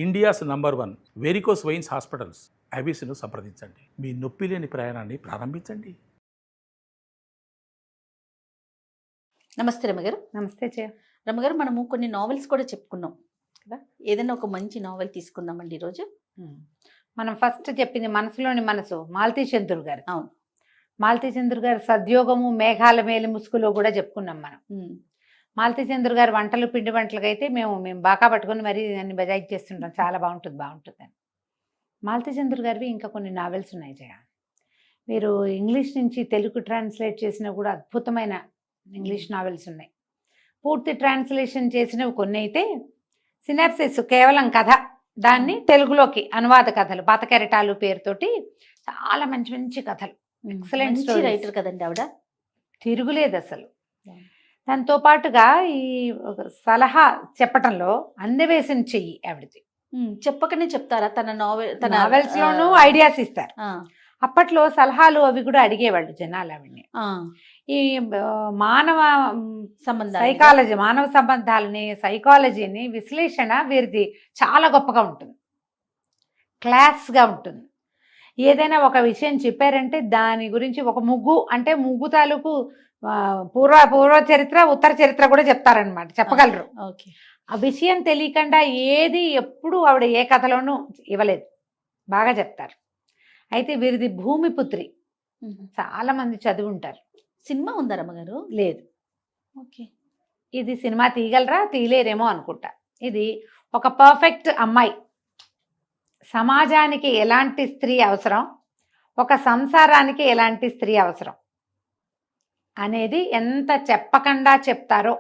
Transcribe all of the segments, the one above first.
India's number 1 varicose veins hospitals ఐబీసీను సంప్రదించండి. మీ నొప్పి లేని ప్రయాణాన్ని ప్రారంభించండి. నమస్తే రమగారు. నమస్తే జయ. రమగారు, మనము కొన్ని నావెల్స్ కూడా చెప్పుకున్నాం కదా, ఏదైనా ఒక మంచి నావెల్ తీసుకుందామండి ఈరోజు. మనం ఫస్ట్ చెప్పింది మనసులోని మనసు, మాలతీ చంద్రు గారు. అవును, మాలతీ చంద్రు గారు సద్యోగము, మేఘాల మేలి ముసుగులో కూడా చెప్పుకున్నాం మనం. మాలతీ చంద్రు గారు వంటలు, పిండి వంటలకు అయితే మేము బాగా పట్టుకొని మరీ దాన్ని బజాయి చేస్తుంటాం. చాలా బాగుంటుంది అని. మాలతీ చంద్రు గారివి ఇంకా కొన్ని నావెల్స్ ఉన్నాయి జయ. మీరు ఇంగ్లీష్ నుంచి తెలుగు ట్రాన్స్లేట్ చేసినా కూడా అద్భుతమైన ఇంగ్లీష్ నావెల్స్ ఉన్నాయి. పూర్తి ట్రాన్స్లేషన్ చేసినవి కొన్ని అయితే, సినాప్సిస్ కేవలం కథ, దాన్ని తెలుగులోకి అనువాద కథలు, పాతకెరటాలు పేరుతోటి చాలా మంచి మంచి కథలు, ఎక్సలెంట్ రైటర్ కదండి ఆవిడ, తిరుగులేదు అసలు. దాంతో పాటుగా ఈ సలహా చెప్పటంలో అందవేసిన చెయ్యి ఆవిడది. చెప్పకనే చెప్తారా తన నావెల్స్ లోనూ ఐడియాస్ ఇస్తారు. అప్పట్లో సలహాలు అవి కూడా అడిగేవాళ్ళు జనాలు ఆవిడ్ని. ఈ మానవ సైకాలజీ, మానవ సంబంధాలని, సైకాలజీని విశ్లేషణ వీరిది చాలా గొప్పగా ఉంటుంది, క్లాస్గా ఉంటుంది. ఏదైనా ఒక విషయం చెప్పారంటే దాని గురించి ఒక ముగ్గు అంటే ముగ్గు తాలూకు పూర్వ చరిత్ర, ఉత్తర చరిత్ర కూడా చెప్తారనమాట, చెప్పగలరు. ఆ విషయం తెలియకుండా ఏది ఎప్పుడు ఆవిడ ఏ కథలోనూ ఇవ్వలేదు, బాగా చెప్తారు. అయితే వీరిది భూమిపుత్రి, చాలా మంది చదివి ఉంటారు. సినిమా ఉందా రమ్మగారు? లేదు. ఓకే, ఇది సినిమా తీయగలరా, తీయలేరేమో అనుకుంటా. ఇది ఒక పర్ఫెక్ట్ అమ్మాయి, సమాజానికి ఎలాంటి స్త్రీ అవసరం, ఒక సంసారానికి ఎలాంటి స్త్రీ అవసరం అనేది ఎంత చెప్పకుండా చెప్తారో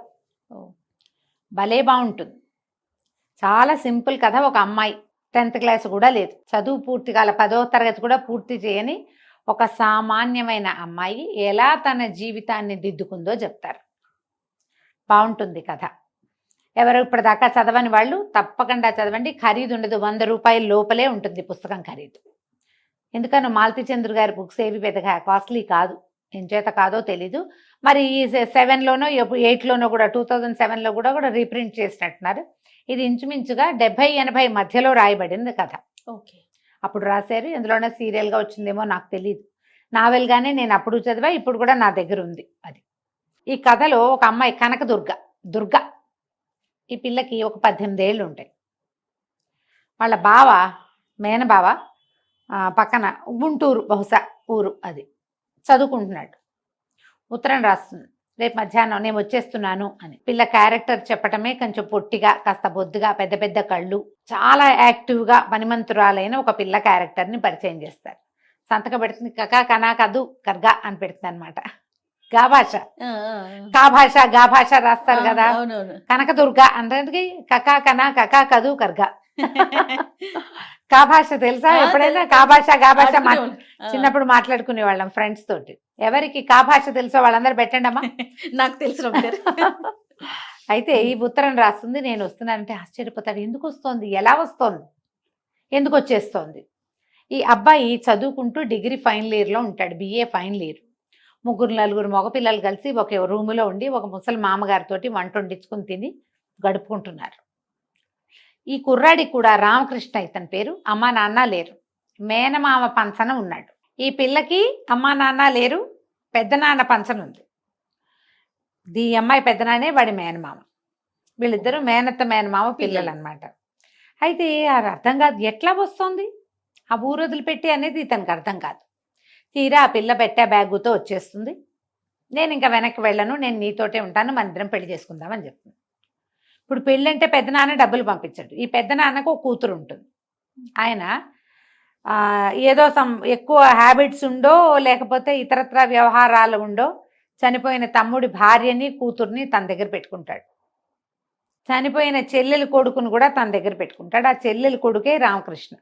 భలే బాగుంటుంది. చాలా సింపుల్ కథ. ఒక అమ్మాయి 10th క్లాస్ కూడా లేదు, చదువు పూర్తి కాల 10వ తరగతి కూడా పూర్తి చేయని ఒక సామాన్యమైన అమ్మాయి ఎలా తన జీవితాన్ని దిద్దుకుందో చెప్తారు. బాగుంటుంది కథ. ఎవరు ఇప్పటిదాకా చదవని వాళ్ళు తప్పకుండా చదవండి. ఖరీదు ఉండదు, 100 రూపాయల లోపలే ఉంటుంది పుస్తకం ఖరీదు. ఎందుకని మాలతీ చంద్రు గారి బుక్స్ ఏవి పెద్దగా కాస్ట్లీ కాదు, ఎంచేత కాదో తెలీదు. మరి ఈ 7లోనో 8లోనో కూడా 2007లో కూడా రీప్రింట్ చేసినట్టున్నారు. ఇది ఇంచుమించుగా 70-80 మధ్యలో రాయబడింది కథ. ఓకే, అప్పుడు రాశారు. ఎందులోనే సీరియల్గా వచ్చిందేమో నాకు తెలియదు. నావెల్గానే నేను అప్పుడు చదివా, ఇప్పుడు కూడా నా దగ్గర ఉంది అది. ఈ కథలో ఒక అమ్మాయి దుర్గ. ఈ పిల్లకి ఒక 18 ఏళ్ళు ఉంటాయి. వాళ్ళ బావ, మేనబావ పక్కన గుంటూరు బహుశా ఊరు, అది చదువుకుంటున్నాడు. ఉత్తరం రాస్తుంది, రేపు మధ్యాహ్నం నేను వచ్చేస్తున్నాను అని. పిల్ల క్యారెక్టర్ చెప్పటమే కొంచెం పొట్టిగా, కాస్త బొద్దుగా, పెద్ద పెద్ద కళ్ళు, చాలా యాక్టివ్గా పనిమంతురాలైన ఒక పిల్ల క్యారెక్టర్ని పరిచయం చేస్తారు. సంతకం పెడుతుంది, కకా కనా కదు కర్గా అని పెడుతుంది అనమాట. గా భాష రాస్తారు కదా. కనకదుర్గ అంటే కకా కనా కకా కదు కర్గా. కా భాష తెలుసా? ఎప్పుడైనా గా భాష చిన్నప్పుడు మాట్లాడుకునే వాళ్ళం ఫ్రెండ్స్ తోటి. ఎవరికి కా భాష తెలుసో వాళ్ళందరూ పెట్టండి అమ్మా. నాకు తెలుసు. అయితే ఈ ఉత్తరం రాస్తుంది, నేను వస్తున్నానంటే ఆశ్చర్యపోతాడు. ఎందుకు వస్తోంది, ఎలా వస్తోంది, ఎందుకు వచ్చేస్తోంది. ఈ అబ్బాయి చదువుకుంటూ డిగ్రీ ఫైనల్ ఇయర్లో ఉంటాడు, BA ఫైనల్ ఇయర్. 3-4 మగపిల్లలు కలిసి ఒక రూములో ఉండి ఒక ముసలి మామగారితోటి వంట వండించుకుని తిని గడుపుకుంటున్నారు. ఈ కుర్రాడికి కూడా రామకృష్ణ ఇతని పేరు. అమ్మా నాన్న లేరు, మేనమామ పంచన ఉన్నాడు. ఈ పిల్లకి అమ్మా నాన్న లేరు, పెద్దనాన్న పంచన ఉంది. ఈ అమ్మాయి పెద్దనాన్నే, వాడి మేనమామ. వీళ్ళిద్దరూ మేనమామ పిల్లలు అనమాట. అయితే అది అర్థం కాదు, ఎట్లా వస్తుంది ఆ ఊరు వదిలిపెట్టి అనేది ఇతనికి అర్థం కాదు. తీరా ఆ పిల్ల పెట్టే బ్యాగుతో వచ్చేస్తుంది. నేను ఇంకా వెనక్కి వెళ్ళను, నేను నీతోటే ఉంటాను, మన ఇద్దరం పెళ్లి చేసుకుందామని చెప్తుంది. ఇప్పుడు పెళ్ళి అంటే పెద్దనాన్న డబ్బులు పంపించాడు. ఈ పెద్దనాన్నకు ఒక కూతురు ఉంటుంది. ఆయన ఏదో ఎక్కువ హ్యాబిట్స్ ఉండో లేకపోతే ఇతరత్ర వ్యవహారాలు ఉండో చనిపోయిన తమ్ముడి భార్యని, కూతుర్ని తన దగ్గర పెట్టుకుంటాడు. చనిపోయిన చెల్లెలి కొడుకును కూడా తన దగ్గర పెట్టుకుంటాడు. ఆ చెల్లెలి కొడుకే రామకృష్ణ.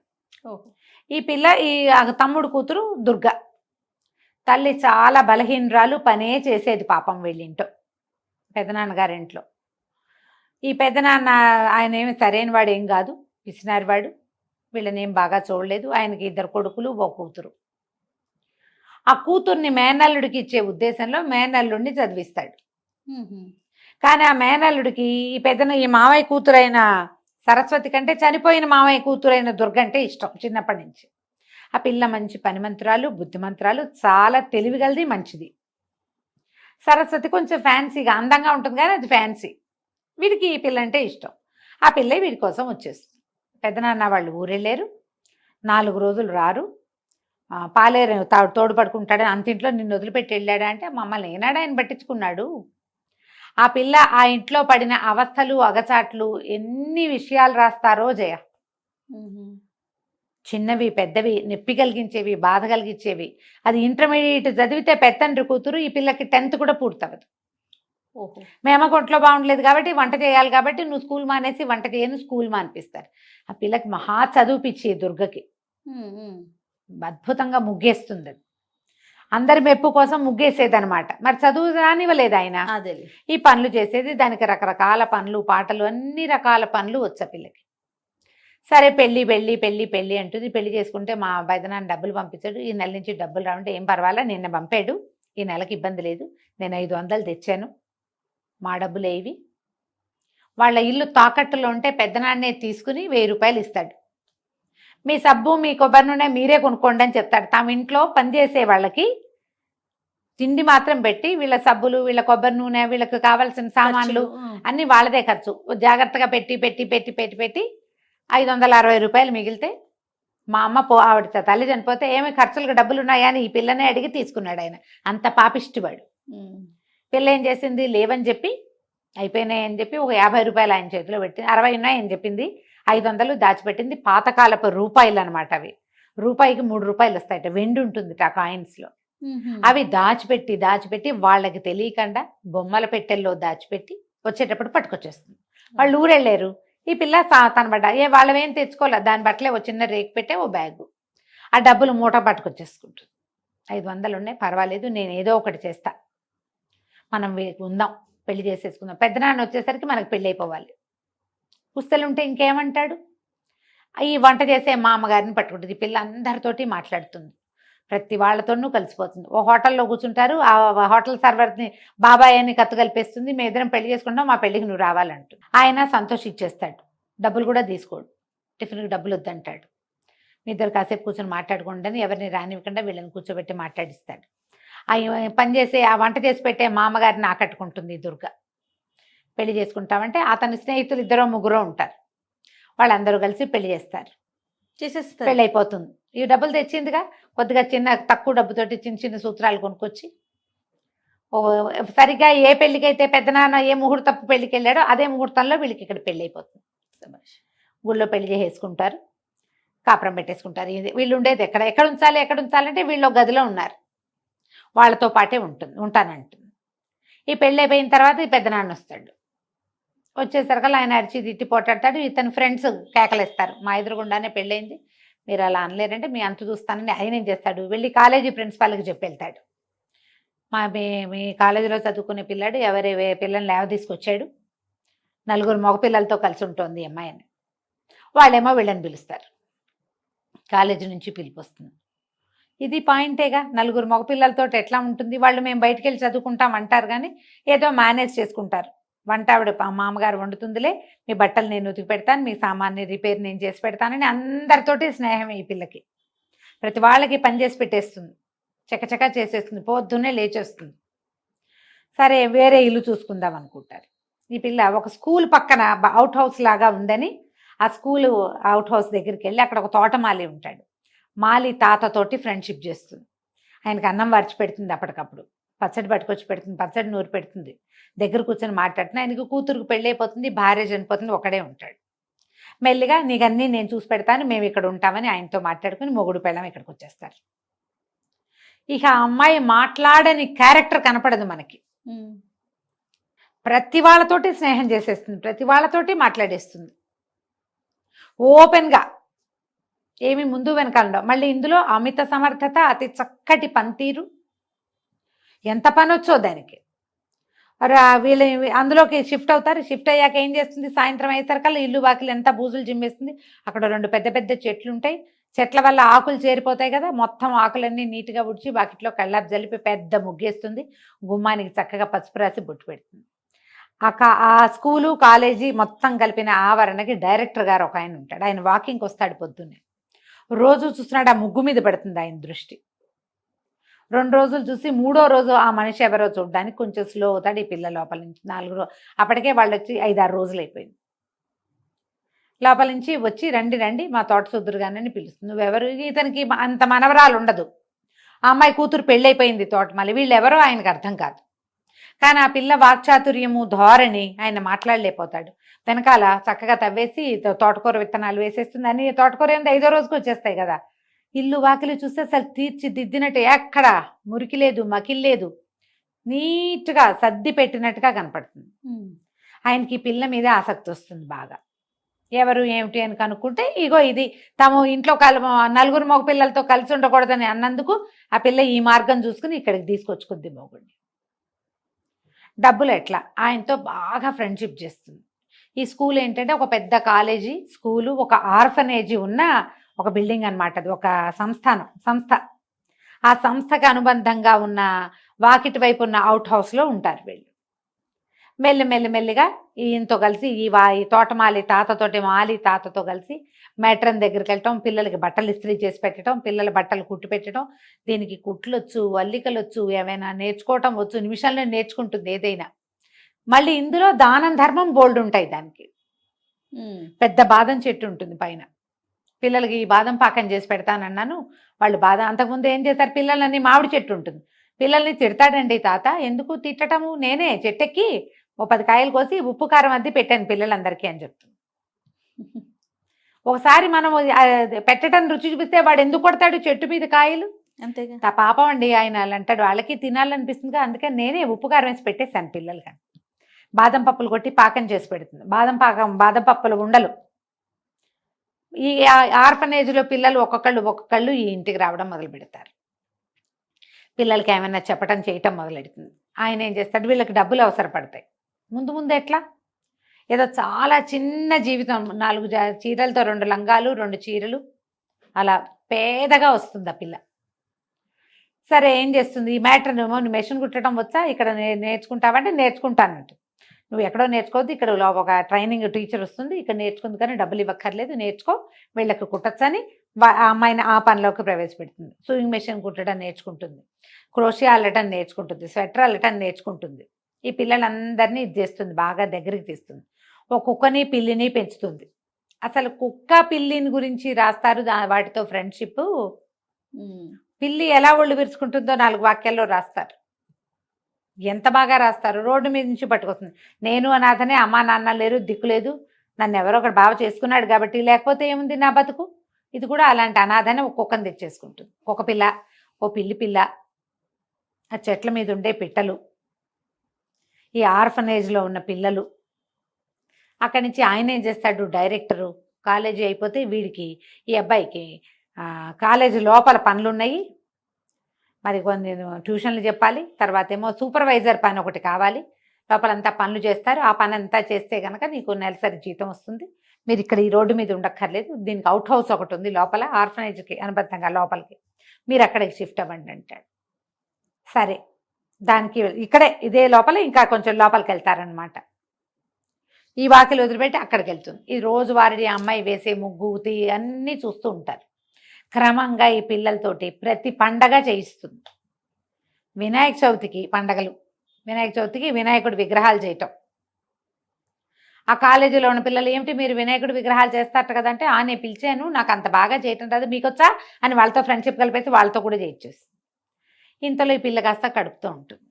ఈ పిల్ల, ఈ తమ్ముడు కూతురు దుర్గ. తల్లి చాలా బలహీనరాలు, పనే చేసేది పాపం వీళ్ళింటో, పెదనాన్నగారింట్లో. ఈ పెద్దనాన్న ఆయన ఏమి సరైన వాడు ఏం కాదు, పిసినారివాడు. వీళ్ళనేం బాగా చూడలేదు. ఆయనకి 2 కొడుకులు, ఒక కూతురు. ఆ కూతుర్ని మేనల్లుడికి ఇచ్చే ఉద్దేశంలో మేనల్లుడిని చదివిస్తాడు. కానీ ఆ మేనల్లుడికి ఈ మావయ్య కూతురైన సరస్వతి కంటే చనిపోయిన మామయ్య కూతురైన దుర్గ అంటే ఇష్టం చిన్నప్పటి నుంచి. ఆ పిల్ల మంచి పనిమంతురాలు, బుద్ధిమంతురాలు, చాలా తెలివిగలది, మంచిది. సరస్వతి కొంచెం ఫ్యాన్సీగా అందంగా ఉంటుంది కానీ అది ఫ్యాన్సీ. వీడికి ఈ పిల్ల అంటే ఇష్టం. ఆ పిల్ల వీడి కోసం వచ్చేస్తుంది. పెద్దనాన్న వాళ్ళు ఊరెళ్ళారు, 4 రోజులు రారు. పాలేరు తోడు పడుకుంటాడని అంతింట్లో నిన్ను వదిలిపెట్టి వెళ్ళాడా అంటే, మమ్మల్ని ఏనాడు ఆయన పట్టించుకున్నాడు. ఆ పిల్ల ఆ ఇంట్లో పడిన అవస్థలు, అగచాట్లు ఎన్ని విషయాలు రాస్తారో జయ. చిన్నవి పెద్దవి, నొప్పి కలిగించేవి, బాధ కలిగించేవి. అది ఇంటర్మీడియట్ చదివితే పెత్తండ్రి కూతురు, ఈ పిల్లకి 10th కూడా పూర్తవదు. ఓహో. మేమ ఒంట్లో బాగుండలేదు కాబట్టి వంట చేయాలి కాబట్టి నువ్వు స్కూల్ మానేసి వంట చేయను స్కూల్ మానిపిస్తారు. ఆ పిల్లకి మహా చదువు పిచ్చి దుర్గకి. అద్భుతంగా ముగ్గేస్తుంది. అది అందరి మెప్పు కోసం ముగ్గేసేదనమాట. మరి చదువు రానివ్వలేదు ఆయన. అదే ఈ పనులు చేసేది, దానికి రకరకాల పనులు, పాటలు, అన్ని రకాల పనులు వచ్చా పిల్లకి. సరే పెళ్ళి పెళ్ళి పెళ్ళి పెళ్ళి అంటుంది. పెళ్లి చేసుకుంటే మా పెదనాన్న డబ్బులు పంపించాడు. ఈ నెల నుంచి డబ్బులు రావంటే ఏం పర్వాలా, నిన్న పంపాడు, ఈ నెలకి ఇబ్బంది లేదు, నేను 500 తెచ్చాను, మా డబ్బులు ఏవి. వాళ్ళ ఇల్లు తాకట్టులో ఉంటే పెద్దనాన్నే తీసుకుని 1000 రూపాయలు ఇస్తాడు. మీ సబ్బు మీ కొబ్బరి నూనె మీరే కొనుక్కోండి అని చెప్తాడు. తమ ఇంట్లో పనిచేసే వాళ్ళకి తిండి మాత్రం పెట్టి వీళ్ళ సబ్బులు, వీళ్ళ కొబ్బరి నూనె, వీళ్ళకి కావాల్సిన సామాన్లు అన్నీ వాళ్ళదే ఖర్చు. జాగ్రత్తగా పెట్టి పెట్టి పెట్టి పెట్టి పెట్టి 560 రూపాయలు మిగిలితే మా అమ్మ ఆవిడ తల్లి చనిపోతే ఏమి ఖర్చులకు డబ్బులు ఉన్నాయా అని ఈ పిల్లనే అడిగి తీసుకున్నాడు ఆయన. అంత పాపిష్టివాడు. పిల్ల ఏం చేసింది, లేవని చెప్పి అయిపోయినాయని చెప్పి ఒక 50 రూపాయలు ఆయన చేతిలో పెట్టి 60 ఉన్నాయని చెప్పింది, 500 దాచిపెట్టింది. పాతకాలపు రూపాయలు అనమాట అవి. రూపాయికి 3 రూపాయలు వస్తాయట, వెండి ఉంటుంది ఆ కాయిన్స్లో. అవి దాచిపెట్టి దాచిపెట్టి వాళ్ళకి తెలియకుండా బొమ్మల పెట్టెల్లో దాచిపెట్టి వచ్చేటప్పుడు పట్టుకొచ్చేస్తుంది. వాళ్ళు ఊరెళ్ళారు. ఈ పిల్ల తన బట్ట వాళ్ళవేం తెచ్చుకోలేదు, దాని బట్టలే ఓ చిన్న రేకు పెట్టే ఓ బ్యాగు. ఆ డబ్బులు మూట పట్టుకొచ్చేసుకుంటుంది. 500 ఉన్నాయి, పర్వాలేదు, నేను ఏదో ఒకటి చేస్తా, మనం ఉందాం, పెళ్లి చేసేసుకుందాం. పెద్దనాన్న వచ్చేసరికి మనకు పెళ్ళి అయిపోవాలి. పుస్తలు ఉంటే ఇంకేమంటాడు. ఈ వంట చేసే మా అమ్మగారిని పట్టుకుంటుంది. ఈ పిల్ల అందరితోటి మాట్లాడుతుంది, ప్రతి వాళ్ళతోనూ కలిసిపోతుంది. ఓ హోటల్లో కూర్చుంటారు, ఆ హోటల్ సర్వర్ని బాబాయ్ అని కత్తు కలిపేస్తుంది. మేము ఇద్దరం పెళ్లి చేసుకుంటాం, మా పెళ్లికి నువ్వు రావాలంటుంది. ఆయన సంతోషించేస్తాడు, డబ్బులు కూడా తీసుకోడు, టిఫిన్కి డబ్బులు వద్దంటాడు. మీ ఇద్దరు కాసేపు కూర్చొని మాట్లాడుకోండి అని ఎవరిని రానివ్వకుండా వీళ్ళని కూర్చోబెట్టి మాట్లాడిస్తాడు. పనిచేసే ఆ వంట చేసి పెట్టే మా అమ్మగారిని ఆకట్టుకుంటుంది దుర్గ. పెళ్లి చేసుకుంటామంటే అతని స్నేహితులు 2-3 ఉంటారు, వాళ్ళందరూ కలిసి పెళ్లి చేస్తారు, చేసేస్తారు. పెళ్ళి అయిపోతుంది. ఈ డబ్బులు తెచ్చిందిగా, కొద్దిగా చిన్న తక్కువ డబ్బుతోటి చిన్న చిన్న సూత్రాలు కొనుక్కొచ్చి సరిగ్గా ఏ పెళ్ళికైతే పెద్దనాన్న ఏ ముహూర్తపు పెళ్ళికి వెళ్ళాడో అదే ముహూర్తంలో వీళ్ళకి ఇక్కడ పెళ్ళి అయిపోతుంది. గుళ్ళో పెళ్లి చేసేసుకుంటారు, కాపురం పెట్టేసుకుంటారు. వీళ్ళు ఉండేది ఎక్కడ ఉంచాలంటే వీళ్ళు గదిలో ఉన్నారు, వాళ్ళతో పాటే ఉంటానంటుంది. ఈ పెళ్ళి అయిపోయిన తర్వాత ఈ పెద్దనాన్న వస్తాడు. వచ్చేసరికి ఆయన అరిచి తిట్టి పోటాడతాడు. ఇతను ఫ్రెండ్స్ కేకలేస్తారు, మా ఎదురుగుండానే పెళ్ళైంది, మీరు అలా అనలేరంటే మీ అంత చూస్తానని ఆయన ఏం చేస్తాడు, వెళ్ళి కాలేజీ ప్రిన్సిపాల్కి చెప్పి వెళ్తాడు. మీ కాలేజీలో చదువుకునే పిల్లాడు ఎవరి పిల్లల్ని లేవ తీసుకొచ్చాడు, 4 మగపిల్లలతో కలిసి ఉంటుంది ఈ అమ్మాయి అని. వాళ్ళేమో వీళ్ళని పిలుస్తారు, కాలేజీ నుంచి పిలుపు వస్తుంది. ఇది పాయింటేగా, 4 మగపిల్లలతో ఎట్లా ఉంటుంది. వాళ్ళు మేము బయటికి వెళ్ళి చదువుకుంటాం అంటారు కానీ ఏదో మేనేజ్ చేసుకుంటారు. వంట ఆవిడ మామగారు వండుతుందిలే, మీ బట్టలు నేను ఉతికి పెడతాను, మీ సామాన్ని రిపేర్ నేను చేసి పెడతానని అందరితోటి స్నేహమే ఈ పిల్లకి. ప్రతి వాళ్ళకి పని చేసి పెట్టేస్తుంది, చకచకా చేసేస్తుంది, పొద్దున్నే లేచేస్తుంది. సరే వేరే ఇల్లు చూసుకుందాం అనుకుంటారు. ఈ పిల్ల ఒక స్కూల్ పక్కన అవుట్ హౌస్ లాగా ఉందని ఆ స్కూల్ అవుట్ హౌస్ దగ్గరికి వెళ్ళి అక్కడ ఒక తోటమాలి ఉంటాడు. మాలి తాతతోటి ఫ్రెండ్షిప్ చేస్తుంది. ఆయనకి అన్నం వార్చి పెడుతుంది, అప్పటికప్పుడు పచ్చడి పట్టుకొచ్చి పెడుతుంది, పచ్చడి నూరి పెడుతుంది, దగ్గర కూర్చొని మాట్లాడుతుంది. ఆయనకి కూతురుకు పెళ్ళి అయిపోతుంది, భార్య చనిపోతుంది, ఒకడే ఉంటాడు. మెల్లిగా నీకన్నీ నేను చూసి పెడతాను, మేము ఇక్కడ ఉంటామని ఆయనతో మాట్లాడుకుని మొగుడు పెళ్ళం ఇక్కడికి వచ్చేస్తారు. ఇక ఆ అమ్మాయి మాట్లాడని క్యారెక్టర్ కనపడదు మనకి. ప్రతి వాళ్ళతోటి స్నేహం చేసేస్తుంది, ప్రతి వాళ్ళతోటి మాట్లాడేస్తుంది ఓపెన్గా, ఏమి ముందు వెనకాలంలో. మళ్ళీ ఇందులో అమిత సమర్థత, అతి చక్కటి పనితీరు, ఎంత పని వచ్చో దానికి. వీళ్ళు అందులోకి షిఫ్ట్ అవుతారు. షిఫ్ట్ అయ్యాక ఏం చేస్తుంది, సాయంత్రం అయ్యేసరికల్లా ఇల్లు వాకిలు ఎంత బూజులు జిమ్మేస్తుంది. అక్కడ 2 పెద్ద పెద్ద చెట్లు ఉంటాయి, చెట్ల వల్ల ఆకులు చేరిపోతాయి కదా, మొత్తం ఆకులన్నీ నీట్గా ఉడిచి వాకిట్లో కళ్ళాపు జలిపి పెద్ద ముగ్గేస్తుంది. గుమ్మానికి చక్కగా పసుపు రాసి బొట్టు పెడుతుంది. ఆ స్కూలు కాలేజీ మొత్తం కలిపిన ఆవరణకి డైరెక్టర్ గారు ఒక ఆయన ఉంటాడు. ఆయన వాకింగ్కి వస్తాడు పొద్దున్నే. రోజు చూస్తున్నాడు, ఆ ముగ్గు మీద పడుతుంది ఆయన దృష్టి. 2 రోజులు చూసి 3వ రోజు ఆ మనిషి ఎవరో చూడడానికి కొంచెం స్లో అవుతాడు. ఈ పిల్ల లోపల నుంచి 4 రోజు అప్పటికే వాళ్ళు వచ్చి 5-6 రోజులు అయిపోయింది. లోపల నుంచి వచ్చి రండి రండి మా తోట సుద్దురు గానని పిలుస్తుంది. నువ్వెవరు? ఇతనికి అంత మనవరాలు ఉండదు. ఆ అమ్మాయి కూతురు పెళ్ళైపోయింది తోటమాలి. వీళ్ళు ఎవరో ఆయనకు అర్థం కాదు. కానీ ఆ పిల్ల వాక్చాతుర్యము ధోరణి ఆయన మాట్లాడలేకపోతాడు. వెనకాల చక్కగా తవ్వేసి తోటకూర విత్తనాలు వేసేస్తుంది. అని తోటకూర ఏంది 5వ రోజుకి వచ్చేస్తాయి కదా. ఇల్లు వాకిలి చూస్తే అసలు తీర్చిదిద్దినట్టు, ఎక్కడ మురికి లేదు, మకిలి లేదు, నీట్గా సర్ది పెట్టినట్టుగా కనపడుతుంది. ఆయనకి ఈ పిల్ల మీద ఆసక్తి వస్తుంది బాగా. ఎవరు ఏమిటి అని కనుక్కుంటే ఇగో ఇది తాము ఇంట్లో నలుగురు మగ పిల్లలతో కలిసి ఉండకూడదని అన్నందుకు ఆ పిల్ల ఈ మార్గం చూసుకుని ఇక్కడికి తీసుకొచ్చుకుంది మొగుడిని. డబ్బులు ఎట్లా ఆయనతో బాగా ఫ్రెండ్షిప్ చేస్తుంది. ఈ స్కూల్ ఏంటంటే ఒక పెద్ద కాలేజీ స్కూలు, ఒక ఆర్ఫనేజీ ఉన్న ఒక బిల్డింగ్ అనమాట. అది ఒక సంస్థ. ఆ సంస్థకు అనుబంధంగా ఉన్న వాకిటి వైపు ఉన్న అవుట్ హౌస్లో ఉంటారు వీళ్ళు. మెల్లిగా ఈయనతో కలిసి ఈ తోటమాలి తాతతోటి మాలి తాతతో కలిసి మేట్రన్ దగ్గరికి వెళ్ళటం, పిల్లలకి బట్టలు ఇస్త్రీ చేసి పెట్టడం, పిల్లల బట్టలు కుట్టి పెట్టడం, దీనికి కుట్లొచ్చు, అల్లికలు వచ్చు, ఏమైనా నేర్చుకోవటం వచ్చు, నిమిషాల్లో నేర్చుకుంటుంది ఏదైనా. మళ్ళీ ఇందులో దానం ధర్మం బోల్డ్ ఉంటాయి. దానికి పెద్ద బాదం చెట్టు ఉంటుంది పైన. పిల్లలకి ఈ బాదం పాకం చేసి పెడతానన్నాను. వాళ్ళు బాదం అంతకుముందు ఏం చేస్తారు, పిల్లలన్నీ మామిడి చెట్టు ఉంటుంది. పిల్లల్ని తిడతాడండి తాత. ఎందుకు తిట్టటము, నేనే చెట్టెక్కి 10 కాయలు కోసి ఉప్పు కారం అద్ది పెట్టాను పిల్లలందరికీ అని చెప్తుంది. ఒకసారి మనం పెట్టడం రుచి చూపిస్తే వాడు ఎందుకు కొడతాడు చెట్టు మీద కాయలు? అంతేగా. పాపం అండి ఆయన అలా అంటాడు. వాళ్ళకి తినాలనిపిస్తుంది, అందుకని నేనే ఉప్పు కారం వేసి పెట్టేశాను పిల్లలకి. బాదం పప్పులు కొట్టి పాకం చేసి పెడుతుంది. బాదం పప్పులు ఉండలు. ఈ ఆర్ఫనేజ్లో పిల్లలు ఒక్కొక్కళ్ళు ఈ ఇంటికి రావడం మొదలు పెడతారు. పిల్లలకి ఏమైనా చెప్పడం చేయటం మొదలెడుతుంది. ఆయన ఏం చేస్తాడు, వీళ్ళకి డబ్బులు అవసరపడతాయి. ముందు ఎట్లా, ఏదో చాలా చిన్న జీవితం, 4 చీరలతో 2 లంగాలు 2 చీరలు అలా పేదగా వస్తుంది ఆ పిల్ల. సరే ఏం చేస్తుంది, ఈ మ్యాటర్ ఏమో నువ్వు మెషిన్ కుట్టడం వచ్చా, ఇక్కడ నేర్చుకుంటావంటే నేర్చుకుంటానంటు. నువ్వు ఎక్కడో నేర్చుకోవద్దు, ఇక్కడ ఒక ట్రైనింగ్ టీచర్ వస్తుంది, ఇక్కడ నేర్చుకుంది కానీ డబ్బులు ఇవ్వక్కర్లేదు, నేర్చుకో, వీళ్ళకి కుట్టచ్చని ఆ అమ్మాయిని ఆ పనిలోకి ప్రవేశపెడుతుంది. సూయింగ్ మెషిన్ కుట్టడం నేర్చుకుంటుంది, క్రోషియా అల్లటం నేర్చుకుంటుంది, స్వెటర్ అల్లటం నేర్చుకుంటుంది. ఈ పిల్లలందరినీ ఇది చేస్తుంది, బాగా దగ్గరికి తీస్తుంది. ఒక కుక్కని పిల్లిని పెంచుతుంది. అసలు కుక్క పిల్లిని గురించి రాస్తారు, వాటితో ఫ్రెండ్షిప్. పిల్లి ఎలా ఒళ్ళు విరుచుకుంటుందో 4 వాక్యాల్లో రాస్తారు. ఎంత బాగా రాస్తారు. రోడ్డు మీద నుంచి పట్టుకొస్తుంది. నేను అనాథనే, అమ్మా నాన్న లేరు, దిక్కు లేదు, నన్ను ఎవరో ఒకటి బావ చేసుకున్నాడు కాబట్టి, లేకపోతే ఏముంది నా బతుకు. ఇది కూడా అలాంటి అనాథనే ఒక కుక్కను తెచ్చేసుకుంటుంది. ఒక పిల్ల, ఓ పిల్ల, ఆ చెట్ల మీద ఉండే పిట్టలు, ఈ ఆర్ఫనేజ్లో ఉన్న పిల్లలు. అక్కడి నుంచి ఆయన ఏం చేస్తాడు, డైరెక్టరు. కాలేజీ అయిపోతే వీడికి ఈ అబ్బాయికి కాలేజీ లోపల పనులు ఉన్నాయి, మరి కొన్ని ట్యూషన్లు చెప్పాలి, తర్వాత ఏమో సూపర్వైజర్ పని ఒకటి కావాలి. లోపలంతా పనులు చేస్తారు. ఆ పని అంతా చేస్తే కనుక నీకు నెలసరి జీతం వస్తుంది. మీరు ఇక్కడ ఈ రోడ్డు మీద ఉండక్కర్లేదు, దీనికి అవుట్ హౌస్ ఒకటి ఉంది లోపల ఆర్ఫనేజ్కి అనుబంధంగా లోపలికి, మీరు అక్కడికి షిఫ్ట్ అవ్వండి అంటాడు. సరే, దానికి ఇక్కడే ఇదే లోపల ఇంకా కొంచెం లోపలికి వెళ్తారనమాట. ఈ వాకిలు వదిలిపెట్టి అక్కడికి వెళ్తుంది. ఈ రోజువారీ అమ్మాయి వేసే ముగ్గు అన్నీ చూస్తూ ఉంటారు. క్రమంగా ఈ పిల్లలతోటి ప్రతి పండగ చేయిస్తుంది. వినాయక చవితికి పండగలు, వినాయక చవితికి వినాయకుడి విగ్రహాలు చేయటం. ఆ కాలేజీలో ఉన్న పిల్లలు, ఏమిటి మీరు వినాయకుడి విగ్రహాలు చేస్తారట కదంటే, నేను పిలిచాను, నాకు అంత బాగా చేయటం రాదు, మీకొచ్చా అని వాళ్ళతో ఫ్రెండ్షిప్ కలిపేసి వాళ్ళతో కూడా చేయించేసి. ఇంతలో ఈ పిల్ల కాస్త కడుపుతూ ఉంటుంది.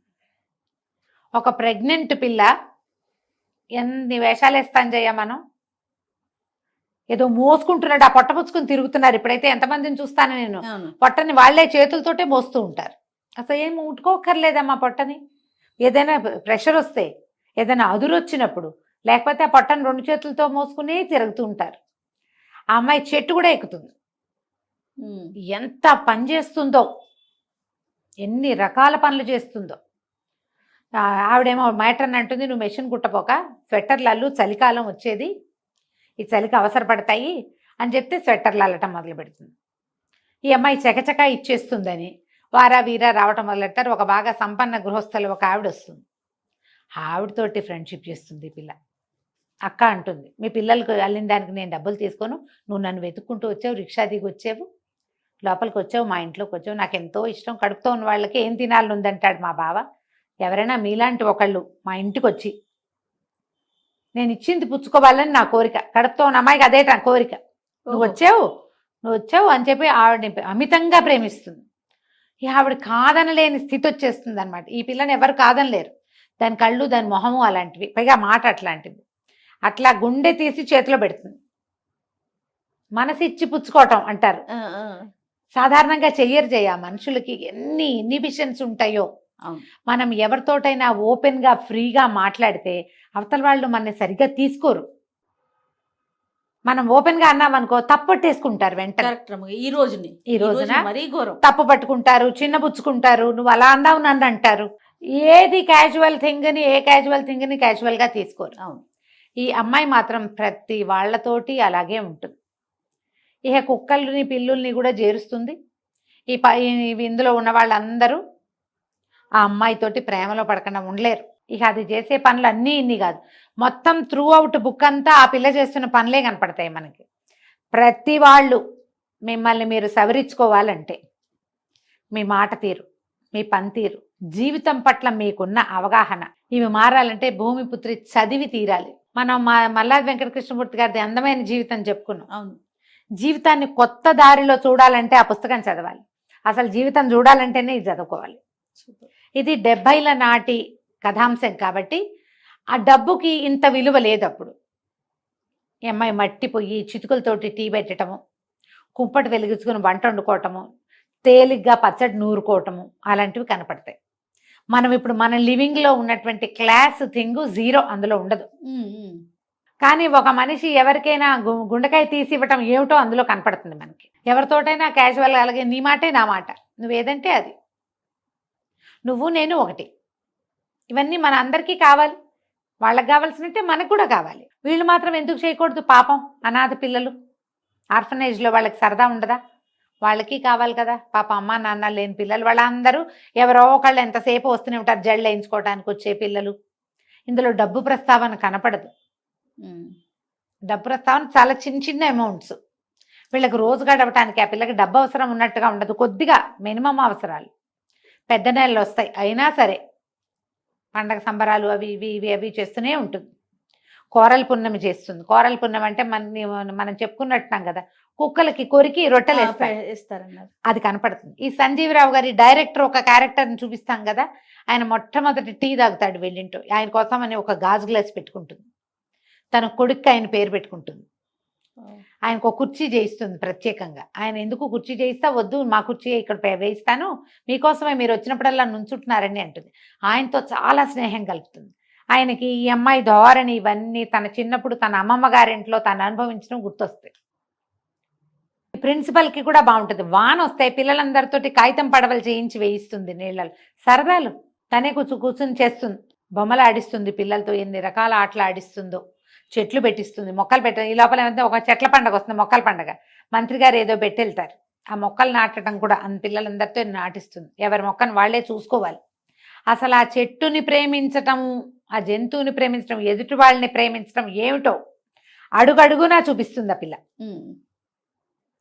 ఒక ప్రెగ్నెంట్ పిల్ల ఎన్ని వేషాలు వేస్తాను చెయ్య, మనం ఏదో మోసుకుంటున్నాడు, ఆ పొట్ట పుచ్చుకుని తిరుగుతున్నారు. ఇప్పుడైతే ఎంతమందిని చూస్తాను నేను, పొట్టని వాళ్లే చేతులతోటే మోస్తూ ఉంటారు. అసలు ఏం ముట్టుకోకర్లేదమ్మా పొట్టని. ఏదైనా ప్రెషర్ వస్తే, ఏదైనా అదురు వచ్చినప్పుడు, లేకపోతే ఆ పొట్టని 2 చేతులతో మోసుకునే తిరుగుతూ ఉంటారు. ఆ అమ్మాయి చెట్టు కూడా ఎక్కుతుంది. ఎంత పని చేస్తుందో, ఎన్ని రకాల పనులు చేస్తుందో. ఆవిడేమో మ్యాటర్ అంటుంది, నువ్వు మెషిన్ కుట్టపోక స్వెట్టర్లు అల్లు, చలికాలం వచ్చేది, ఈ చలికి అవసరపడతాయి అని చెప్తే స్వెట్టర్లు అల్లటం మొదలు పెడుతుంది. ఈ అమ్మాయి చకచక ఇచ్చేస్తుందని వారా వీరా రావటం మొదలెడతారు. ఒక బాగా సంపన్న గృహస్థులు ఒక ఆవిడ వస్తుంది. ఆవిడతోటి ఫ్రెండ్షిప్ చేస్తుంది ఈ పిల్ల. అక్క అంటుంది, మీ పిల్లలకు అల్లిన దానికి నేను డబ్బులు తీసుకోను, నువ్వు నన్ను వెతుక్కుంటూ వచ్చావు, రిక్షా దిగి వచ్చావు, లోపలికి వచ్చావు, మా ఇంట్లోకి వచ్చావు, నాకు ఎంతో ఇష్టం, కడుపుతో ఉన్న వాళ్ళకి ఏం తినాలని ఉందంటాడు మా బావ. ఎవరైనా మీలాంటి ఒకళ్ళు మా ఇంటికి వచ్చి నేను ఇచ్చింది పుచ్చుకోవాలని నా కోరిక, కడుపుతో ఉన్న అమ్మాయికి అదే నా కోరిక, నువ్వు వచ్చావు అని చెప్పి ఆవిడని అమితంగా ప్రేమిస్తుంది. ఇక ఆవిడ కాదనలేని స్థితి వచ్చేస్తుంది అనమాట. ఈ పిల్లని ఎవరు కాదనలేరు, దాని కళ్ళు దాని మొహము అలాంటివి, పైగా మాట అట్లాంటిది. అట్లా గుండె తీసి చేతిలో పెడుతుంది. మనసు ఇచ్చి పుచ్చుకోవటం అంటారు, సాధారణంగా చెయ్యరు. మనుషులకి ఎన్ని ఇన్హిబిషన్స్ ఉంటాయో. మనం ఎవరితోటైనా ఓపెన్గా ఫ్రీగా మాట్లాడితే అవతల వాళ్ళు మనని సరిగ్గా తీసుకోరు. మనం ఓపెన్గా అన్నామనుకో తప్పట్టేసుకుంటారు వెంటనే. ఈ రోజున మరీ ఘోరం, తప్పు పట్టుకుంటారు, చిన్నపుచ్చుకుంటారు, నువ్వు అలా అన్నావు నన్ను అంటారు. ఏది క్యాజువల్ థింగ్ని ఏ క్యాజువల్ థింగ్ని క్యాజువల్గా తీసుకోరు. అవును. ఈ అమ్మాయి మాత్రం ప్రతి వాళ్ళతోటి అలాగే ఉంటుంది. ఇక కుక్కల్ని పిల్లుల్ని కూడా చేరుస్తుంది. ఇందులో ఉన్న వాళ్ళందరూ ఆ అమ్మాయితోటి ప్రేమలో పడకుండా ఉండలేరు. ఇక అది చేసే పనులు అన్నీ ఇన్ని కాదు, మొత్తం త్రూ అవుట్ బుక్ అంతా ఆ పిల్ల చేస్తున్న పనులే కనపడతాయి మనకి. ప్రతి వాళ్ళు మిమ్మల్ని మీరు సవరించుకోవాలంటే మీ మాట తీరు, మీ పనితీరు, జీవితం పట్ల మీకున్న అవగాహన ఇవి మారాలంటే భూమిపుత్రి చదివి తీరాలి. మనం మల్లాది వెంకటకృష్ణమూర్తి గారిది అందమైన జీవితం చెప్పుకున్నాం. అవును. జీవితాన్ని కొత్త దారిలో చూడాలంటే ఆ పుస్తకం చదవాలి. అసలు జీవితం చూడాలంటేనే ఇది చదువుకోవాలి. ఇది 70ల నాటి కథాంశం కాబట్టి ఆ డబ్బుకి ఇంత విలువ లేదు. అప్పుడు ఈ అమ్మాయి మట్టి పొయ్యి చితుకులతోటి టీ పెట్టడము, కుంపటి వెలిగించుకుని వంట వండుకోవటము, తేలిగ్గా పచ్చడి నూరుకోవటము అలాంటివి కనపడతాయి. మనం ఇప్పుడు మన లివింగ్లో ఉన్నటువంటి క్లాస్ థింగ్ జీరో అందులో ఉండదు. కానీ ఒక మనిషి ఎవరికైనా గుండెకాయ తీసి ఇవ్వటం ఏమిటో అందులో కనపడుతుంది మనకి. ఎవరితోటైనా క్యాజువల్గా అలాగే నీ మాటే నా మాట, నువ్వేదంటే అది, నువ్వు నేను ఒకటి, ఇవన్నీ మన అందరికీ కావాలి. వాళ్ళకి కావాల్సినట్టే మనకు కూడా కావాలి. వీళ్ళు మాత్రం ఎందుకు చేయకూడదు? పాపం అనాథ పిల్లలు ఆర్ఫనేజ్లో వాళ్ళకి సరదా ఉండదా? వాళ్ళకి కావాలి కదా. పాప అమ్మ నాన్న లేని పిల్లలు వాళ్ళందరూ ఎవరో ఒకళ్ళు ఎంతసేపు వస్తూనే ఉంటారు, జళ్ళు వేయించుకోవడానికి వచ్చే పిల్లలు. ఇందులో డబ్బు ప్రస్తావన కనపడదు. డబ్బు ప్రస్తావన చాలా చిన్న చిన్న అమౌంట్స్. వీళ్ళకి రోజు గడవటానికి ఆ పిల్లకి డబ్బు అవసరం ఉన్నట్టుగా ఉండదు, కొద్దిగా మినిమం అవసరాలు. పెద్ద నెలలు వస్తాయి అయినా సరే పండగ సంబరాలు అవి ఇవి ఇవి అవి చేస్తూనే ఉంటుంది. కోరల పున్నమి చేస్తుంది. కోరల పున్నమి అంటే మనం చెప్పుకున్నట్టున్నాం కదా, కుక్కలకి కొరికి రొట్టెలు వేస్తారన్నారు, అది కనపడుతుంది. ఈ సంజీవరావు గారి డైరెక్టర్ ఒక క్యారెక్టర్ని చూపిస్తాం కదా, ఆయన మొట్టమొదటి టీ తాగుతాడు వీళ్ళింటో, ఆయన కోసం అని ఒక గాజు గ్లాస్ పెట్టుకుంటుంది, తన కొడుక్కి ఆయన పేరు పెట్టుకుంటుంది, ఆయనకు ఒక కుర్చీ చేయిస్తుంది ప్రత్యేకంగా. ఆయన ఎందుకు కుర్చీ చేయిస్తా, వద్దు మా కుర్చీ ఇక్కడ వేయిస్తాను, మీకోసమే మీరు వచ్చినప్పుడల్లా నుంచుంటున్నారని అంటుంది. ఆయనతో చాలా స్నేహం కలుపుతుంది. ఆయనకి ఈ అమ్మాయి ధోరణి ఇవన్నీ తన చిన్నప్పుడు తన అమ్మమ్మ గారింట్లో తను అనుభవించడం గుర్తొస్తాయి. ప్రిన్సిపల్కి కూడా బాగుంటుంది. వాన వస్తాయి, పిల్లలందరితోటి కాగితం పడవలు చేయించి వేయిస్తుంది నీళ్ళలో, సరదాలు తనే కూర్చుని చేస్తుంది, బొమ్మలు ఆడిస్తుంది పిల్లలతో, ఎన్ని రకాల ఆటలు ఆడిస్తుందో, చెట్లు పెట్టిస్తుంది, మొక్కలు పెట్ట. ఈ లోపల ఏమంటే ఒక చెట్ల పండుగ వస్తుంది, మొక్కల పండుగ, మంత్రి గారు ఏదో పెట్టెళ్తారు, ఆ మొక్కలు నాటడం కూడా పిల్లలందరితో నాటిస్తుంది. ఎవరి మొక్కను వాళ్ళే చూసుకోవాలి. అసలు ఆ చెట్టుని ప్రేమించటం, ఆ జంతువుని ప్రేమించడం, ఎదుటి వాళ్ళని ప్రేమించడం ఏమిటో అడుగడుగునా చూపిస్తుంది ఆ పిల్ల,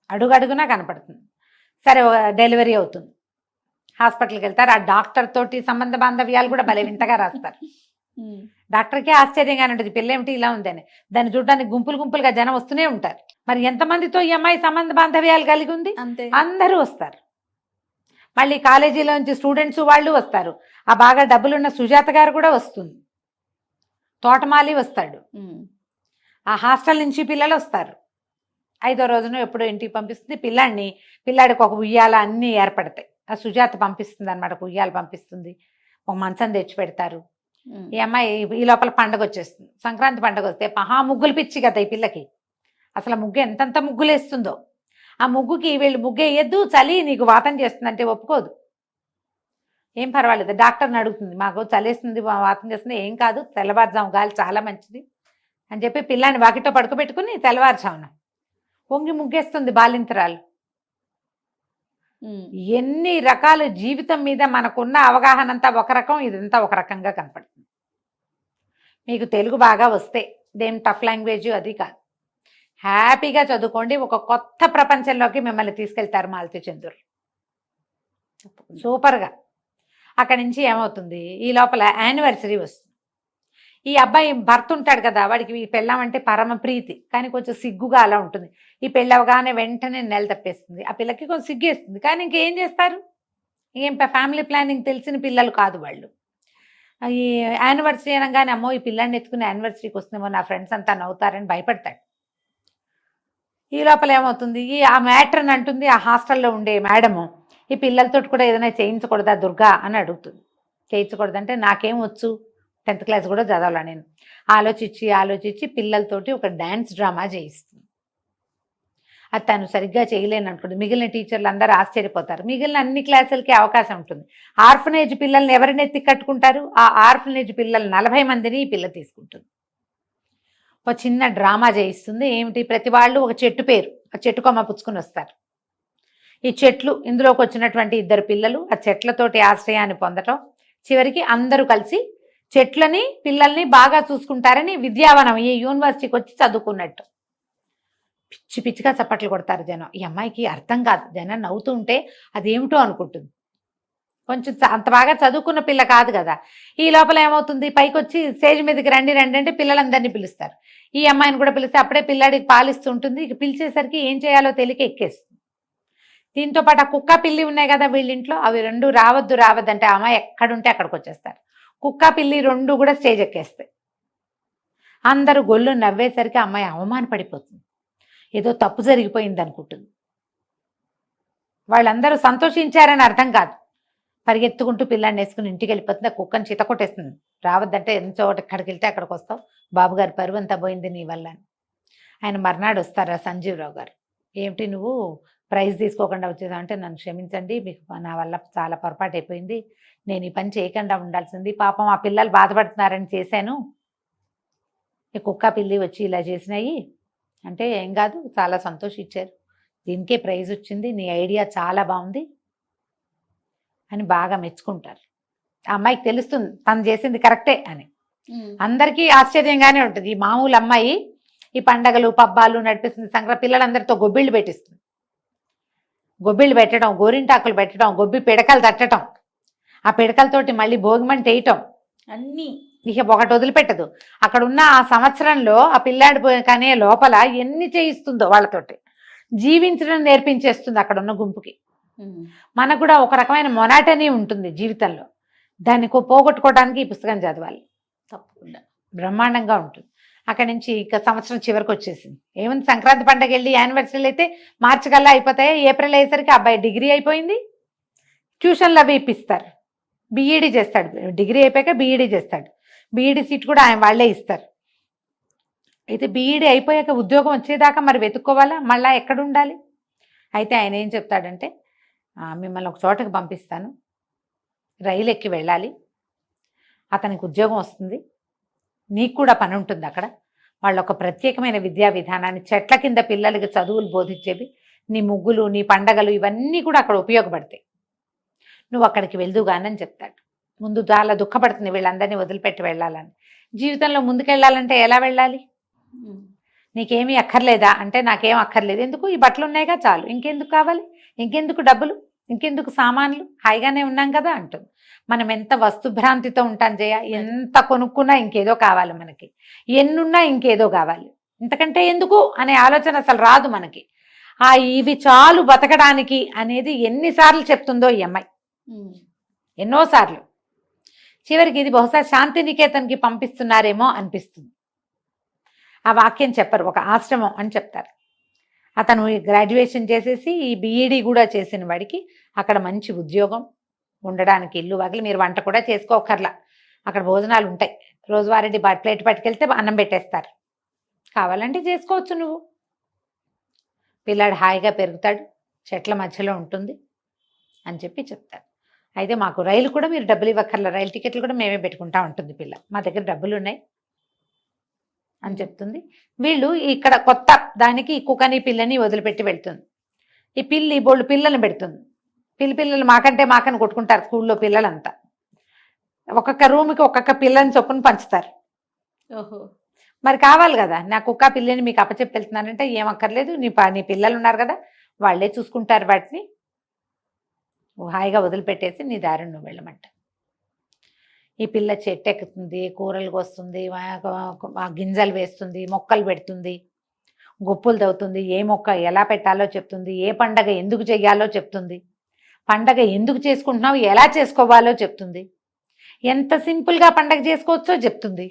అడుగడుగునా కనపడుతుంది. సరే డెలివరీ అవుతుంది, హాస్పిటల్కి వెళ్తారు. ఆ డాక్టర్ తోటి సంబంధ బాంధవ్యాలు కూడా భలే వింతగా రాస్తారు. డాక్టర్కే ఆశ్చర్యంగానే ఉంటుంది, పిల్ల ఏమిటి ఇలా ఉందని. దాన్ని చూడడానికి గుంపులు గుంపులుగా జనం వస్తూనే ఉంటారు. మరి ఎంతమందితో ఈ అమ్మాయి సంబంధ బాంధవ్యాలు కలిగి ఉంది? అందరూ వస్తారు. మళ్ళీ కాలేజీలోంచి స్టూడెంట్స్ వాళ్ళు వస్తారు. ఆ బాగా డబ్బులున్న సుజాత గారు కూడా వస్తుంది, తోటమాలి వస్తాడు, ఆ హాస్టల్ నుంచి పిల్లలు వస్తారు. 5వ రోజున ఎప్పుడో ఇంటికి పంపిస్తుంది పిల్లాడికి ఒక ఉయ్యాల అన్నీ ఏర్పడతాయి. ఆ సుజాత పంపిస్తుంది అనమాట, ఉయ్యాల పంపిస్తుంది, ఒక మంచం తెచ్చి పెడతారు. ఈ అమ్మాయి ఈ లోపల పండగ వచ్చేస్తుంది. సంక్రాంతి పండగ వస్తే మహా ముగ్గులు పిచ్చి కదా ఈ పిల్లకి. అసలు ముగ్గు ఎంతంత ముగ్గులు వేస్తుందో. ఆ ముగ్గుకి వీళ్ళు ముగ్గు వేయద్దు, చలి నీకు వాతం చేస్తుందంటే ఒప్పుకోదు. ఏం పర్వాలేదు, డాక్టర్ని అడుగుతుంది, మాకు చలేస్తుంది వాతం చేస్తుంది, ఏం కాదు, తెల్లవారుజాము గాలి చాలా మంచిది అని చెప్పి పిల్లాన్ని వాకిట్లో పడుకోబెట్టుకుని తెల్లవారుజామున పొంగి ముగ్గేస్తుంది బాలింతరాలు. ఎన్ని రకాల జీవితం మీద మనకున్న అవగాహన అంతా ఒక రకం, ఇదంతా ఒక రకంగా కనపడుతుంది. మీకు తెలుగు బాగా వస్తే ఇదేం టఫ్ లాంగ్వేజ్ అది కాదు, హ్యాపీగా చదువుకోండి. ఒక కొత్త ప్రపంచంలోకి మిమ్మల్ని తీసుకెళ్తారు మాలతి చంద్రులు. తప్పకుండా. సూపర్గా. అక్కడి నుంచి ఏమవుతుంది, ఈ లోపల యానివర్సరీ వస్తుంది. ఈ అబ్బాయి భర్త ఉంటాడు కదా, వాడికి ఈ పెళ్ళం అంటే పరమ ప్రీతి, కానీ కొంచెం సిగ్గుగా అలా ఉంటుంది. ఈ పెళ్ళవగానే వెంటనే నెల తప్పేస్తుంది. ఆ పిల్లకి కొంచెం సిగ్గేస్తుంది, కానీ ఇంకేం చేస్తారు, ఏం ఫ్యామిలీ ప్లానింగ్ తెలిసిన పిల్లలు కాదు వాళ్ళు. ఈ యానివర్సరీ అనగానే అమ్మో ఈ పిల్లాన్ని ఎత్తుకుని యానివర్సరీకి వస్తుందేమో నా ఫ్రెండ్స్ అంతా నవ్వుతారని భయపడతాడు. ఈ లోపల ఏమవుతుంది, ఆ మ్యాటర్ అని అంటుంది ఆ హాస్టల్లో ఉండే మేడము, ఈ పిల్లలతో కూడా ఏదైనా చేయించకూడదా దుర్గా అని అడుగుతుంది. చేయించకూడదంటే నాకేం వచ్చు, 10th క్లాస్ కూడా చదవాలా నేను. ఆలోచించి పిల్లలతోటి ఒక డ్యాన్స్ డ్రామా చేయిస్తుంది. అది తను సరిగ్గా చేయలేను అనుకుంటుంది. మిగిలిన టీచర్లు అందరూ ఆశ్చర్యపోతారు. మిగిలిన అన్ని క్లాసులకి అవకాశం ఉంటుంది. ఆర్ఫనేజ్ పిల్లల్ని ఎవరిని ఎత్తి కట్టుకుంటారు, ఆ ఆర్ఫనేజ్ పిల్లలు 40 మందిని ఈ పిల్ల తీసుకుంటుంది. ఒక చిన్న డ్రామా చేయిస్తుంది. ఏమిటి, ప్రతి వాళ్ళు ఒక చెట్టు పేరు, ఆ చెట్టు కొమ్మ పుచ్చుకుని వస్తారు. ఈ చెట్లు, ఇందులోకి వచ్చినటువంటి 2 పిల్లలు ఆ చెట్లతోటి ఆశ్రయాన్ని పొందటం, చివరికి అందరూ కలిసి చెట్లని పిల్లల్ని బాగా చూసుకుంటారని విద్యావనం ఈ యూనివర్సిటీకి వచ్చి చదువుకున్నట్టు. పిచ్చిగా చప్పట్లు కొడతారు జనం. ఈ అమ్మాయికి అర్థం కాదు, జనం నవ్వుతూ ఉంటే అదేమిటో అనుకుంటుంది. కొంచెం అంత బాగా చదువుకున్న పిల్ల కాదు కదా. ఈ లోపల ఏమవుతుంది, పైకి వచ్చి స్టేజ్ మీదకి రండి అంటే పిల్లలందరినీ పిలుస్తారు. ఈ అమ్మాయిని కూడా పిలిస్తే అప్పుడే పిల్లాడికి పాలిస్తుంటుంది. ఇక పిలిచేసరికి ఏం చేయాలో తెలియక ఎక్కేస్తుంది. దీంతో పాటు ఆ కుక్క పిల్లి ఉన్నాయి కదా వీళ్ళింట్లో, అవి 2 రావద్దు అంటే ఆ అమ్మాయి ఎక్కడుంటే అక్కడికి వచ్చేస్తారు. కుక్క పిల్లి 2 కూడా స్టేజ్ ఎక్కేస్తాయి. అందరూ గొల్లు నవ్వేసరికి అమ్మాయి అవమాన పడిపోతుంది. ఏదో తప్పు జరిగిపోయింది అనుకుంటుంది. వాళ్ళందరూ సంతోషించారని అర్థం కాదు. పరిగెత్తుకుంటూ పిల్లాన్ని వేసుకుని ఇంటికి వెళ్ళిపోతుంది. ఆ కుక్కని చిత కొట్టేస్తుంది. రావద్దంటే ఎంతో ఎక్కడికి వెళ్తే అక్కడికి వస్తావు, బాబుగారు పరువు అంతా పోయింది నీ వల్ల అని. ఆయన మర్నాడు వస్తారా సంజీవరావు గారు, ఏమిటి నువ్వు ప్రైజ్ తీసుకోకుండా వచ్చేసావు అంటే, నన్ను క్షమించండి, మీకు నా వల్ల చాలా పొరపాటు అయిపోయింది, నేను ఈ పని చేయకుండా ఉండాల్సింది, పాపం ఆ పిల్లలు బాధపడుతున్నారని చేశాను, ఈ కుక్క పిల్లి వచ్చి ఇలా చేసినాయి అంటే, ఏం కాదు చాలా సంతోషించారు, దీనికే ప్రైజ్ వచ్చింది, నీ ఐడియా చాలా బాగుంది అని బాగా మెచ్చుకుంటారు. ఆ అమ్మాయికి తెలుస్తుంది తను చేసింది కరెక్టే అని. అందరికీ ఆశ్చర్యంగానే ఉంటుంది. ఈ మామూలు అమ్మాయి ఈ పండగలు పబ్బాలు నడిపిస్తుంది, సంక్రాంతి పిల్లలందరితో గొబ్బిళ్ళు పెట్టిస్తుంది. గొబ్బిళ్ళు పెట్టడం, గోరింటాకులు పెట్టడం, గొబ్బి పిడకలు తట్టడం, ఆ పిడకలతోటి మళ్ళీ భోగిమంట వేయటం, అన్నీ ఇక ఒకటి వదిలిపెట్టదు. అక్కడ ఉన్న ఆ సంవత్సరంలో ఆ పిల్లాడి కనే లోపల ఎన్ని చేయిస్తుందో వాళ్ళతోటి జీవించడం నేర్పించేస్తుంది అక్కడ ఉన్న గుంపుకి. మనకు కూడా ఒక రకమైన మొనాటనీ ఉంటుంది జీవితంలో, దాన్ని పోగొట్టుకోవడానికి ఈ పుస్తకం చదవాలి. తప్పకుండా బ్రహ్మాండంగా ఉంటుంది. అక్కడి నుంచి ఇక సంవత్సరం చివరికి వచ్చేసింది. ఏముంది, సంక్రాంతి పండగ వెళ్ళి యానివర్సరీలు అయితే మార్చి కల్లా అయిపోతాయి. ఏప్రిల్ అయ్యేసరికి అబ్బాయి డిగ్రీ అయిపోయింది. ట్యూషన్లు అవి ఇప్పిస్తారు. బీఈడీ చేస్తాడు. డిగ్రీ అయిపోయాక బీఈడీ చేస్తాడు. బీఈడీ సీట్ కూడా ఆయన వాళ్ళే ఇస్తారు. అయితే బీఈడీ అయిపోయాక ఉద్యోగం వచ్చేదాకా మరి వెతుక్కోవాలా, మళ్ళీ ఎక్కడ ఉండాలి. అయితే ఆయన ఏం చెప్తాడంటే, మిమ్మల్ని ఒక చోటకి పంపిస్తాను, రైలు ఎక్కి వెళ్ళాలి, అతనికి ఉద్యోగం వస్తుంది, నీకు కూడా పని ఉంటుంది అక్కడ, వాళ్ళు ఒక ప్రత్యేకమైన విద్యా విధానాన్ని, చెట్ల కింద పిల్లలకి చదువులు బోధించేవి, నీ ముగ్గులు నీ పండగలు ఇవన్నీ కూడా అక్కడ ఉపయోగపడతాయి, నువ్వు అక్కడికి వెళ్దుగానని చెప్తాడు. ముందు చాలా దుఃఖపడుతుంది వీళ్ళందరినీ వదిలిపెట్టి వెళ్ళాలని. జీవితంలో ముందుకెళ్ళాలంటే ఎలా వెళ్ళాలి, నీకేమీ అక్కర్లేదా అంటే, నాకేం అక్కర్లేదు, ఎందుకు ఈ బట్టలు ఉన్నాయిగా చాలు, ఇంకెందుకు కావాలి, ఇంకెందుకు డబ్బులు, ఇంకెందుకు సామాన్లు, హాయిగానే ఉన్నాం కదా అంటుంది. మనం ఎంత వస్తుభ్రాంతితో ఉంటాం జయ, ఎంత కొనుక్కున్నా ఇంకేదో కావాలి మనకి, ఎన్నున్నా ఇంకేదో కావాలి, ఇంతకంటే ఎందుకు అనే ఆలోచన అసలు రాదు మనకి. ఇవి చాలు బతకడానికి అనేది ఎన్నిసార్లు చెప్తుందో ఈ అమ్మాయి, ఎన్నోసార్లు. చివరికి ఇది బహుశా శాంతినికేతన్కి పంపిస్తున్నారేమో అనిపిస్తుంది. ఆ వాక్యం చెప్పరు, ఒక ఆశ్రమం అని చెప్తారు. అతను గ్రాడ్యుయేషన్ చేసేసి ఈ బీఈడీ కూడా చేసిన వాడికి అక్కడ మంచి ఉద్యోగం, ఉండడానికి ఇల్లు వాకిలి, మీరు వంట కూడా చేసుకోకర్లా, అక్కడ భోజనాలు ఉంటాయి, రోజువారీ ప్లేట్ పట్టుకెళ్తే అన్నం పెట్టేస్తారు, కావాలంటే చేసుకోవచ్చు నువ్వు. పిల్లాడు హాయిగా పెరుగుతాడు, చెట్ల మధ్యలో ఉంటుంది అని చెప్పి చెప్తారు. అయితే మాకు రైలు కూడా మీరు డబ్బులు ఇవ్వక్కర్లా, రైలు టికెట్లు కూడా మేమే పెట్టుకుంటా ఉంటుంది పిల్ల, మా దగ్గర డబ్బులు ఉన్నాయి అని చెప్తుంది. వీళ్ళు ఇక్కడ కొత్త దానికి ఈ కుక్కని పిల్లని వదిలిపెట్టి వెళ్తుంది. ఈ పిల్లి బోళ్ళు పిల్లల్ని పెడుతుంది. పిల్లలు మాకని కొట్టుకుంటారు స్కూల్లో పిల్లలంతా. ఒక్కొక్క రూమ్కి ఒక్కొక్క పిల్లని చొప్పున పంచుతారు. ఓహో. మరి కావాలి కదా, నా కుక్క పిల్లని మీకు అప్పచెప్పి వెళ్తున్నానంటే ఏమక్కర్లేదు, నీ పిల్లలు ఉన్నారు కదా, వాళ్ళే చూసుకుంటారు వాటిని, హాయిగా వదిలిపెట్టేసి నీ దారిని నువ్వు వెళ్ళమంట. ఈ పిల్ల చెట్టు ఎక్కుతుంది, కూరలకు వస్తుంది, గింజలు వేస్తుంది, మొక్కలు పెడుతుంది, గొప్పులు తవ్వుతుంది, ఏ మొక్క ఎలా పెట్టాలో చెప్తుంది, ఏ పండగ ఎందుకు చెయ్యాలో చెప్తుంది, పండగ ఎందుకు చేసుకుంటున్నావు, ఎలా చేసుకోవాలో చెప్తుంది, ఎంత సింపుల్గా పండగ చేసుకోవచ్చో చెప్తుంది.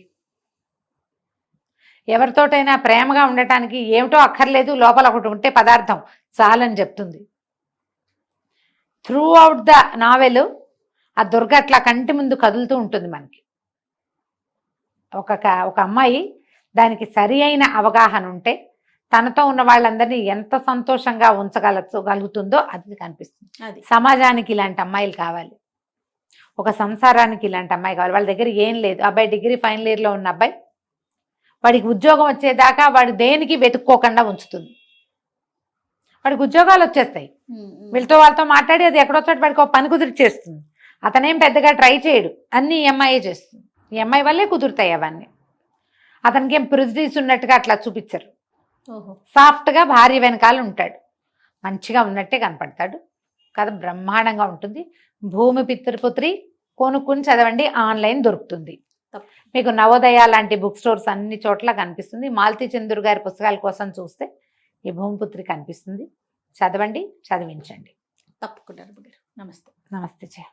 ఎవరితోటైనా ప్రేమగా ఉండటానికి ఏమిటో అక్కర్లేదు, లోపల ఒకటి ఉంటే పదార్థం చాలని చెప్తుంది. త్రూ అవుట్ ద నావెల్ ఆ దుర్గ అట్లా కంటి ముందు కదులుతూ ఉంటుంది మనకి. ఒక అమ్మాయి దానికి సరి అయిన అవగాహన ఉంటే తనతో ఉన్న వాళ్ళందరినీ ఎంత సంతోషంగా ఉంచగలుగుతుందో అది కనిపిస్తుంది. అది సమాజానికి ఇలాంటి అమ్మాయిలు కావాలి, ఒక సంసారానికి ఇలాంటి అమ్మాయి కావాలి. వాళ్ళ దగ్గర ఏం లేదు, అబ్బాయి డిగ్రీ ఫైనల్ ఇయర్లో ఉన్న అబ్బాయి, వాడికి ఉద్యోగం వచ్చేదాకా వాడు దేనికి వెతుక్కోకుండా ఉంచుతుంది. వాడికి ఉద్యోగాలు వచ్చేస్తాయి, వాళ్ళతో మాట్లాడి అది ఎక్కడో చోట వాడికి ఒక పని కుదిరిచేస్తుంది. అతనేం పెద్దగా ట్రై చేయడు, అన్నీ ఎంఐఏ చేస్తుంది. ఎంఐ వల్లే కుదురుతాయి అవన్నీ. అతనికి ఏం ప్రిజడీస్ ఉన్నట్టుగా అట్లా చూపించరు. సాఫ్ట్గా భార్య వెనకాల ఉంటాడు, మంచిగా ఉన్నట్టే కనపడతాడు. కథ బ్రహ్మాండంగా ఉంటుంది. భూమి పితృపుత్రి కొనుక్కుని చదవండి, ఆన్లైన్ దొరుకుతుంది మీకు. నవోదయ లాంటి బుక్ స్టోర్స్ అన్ని చోట్ల కనిపిస్తుంది. మాలతీ చందూర్ గారి పుస్తకాల కోసం చూస్తే ఈ భూమిపుత్రి కనిపిస్తుంది. చదవండి, చదివించండి. తప్పకుండా. నమస్తే. నమస్తే.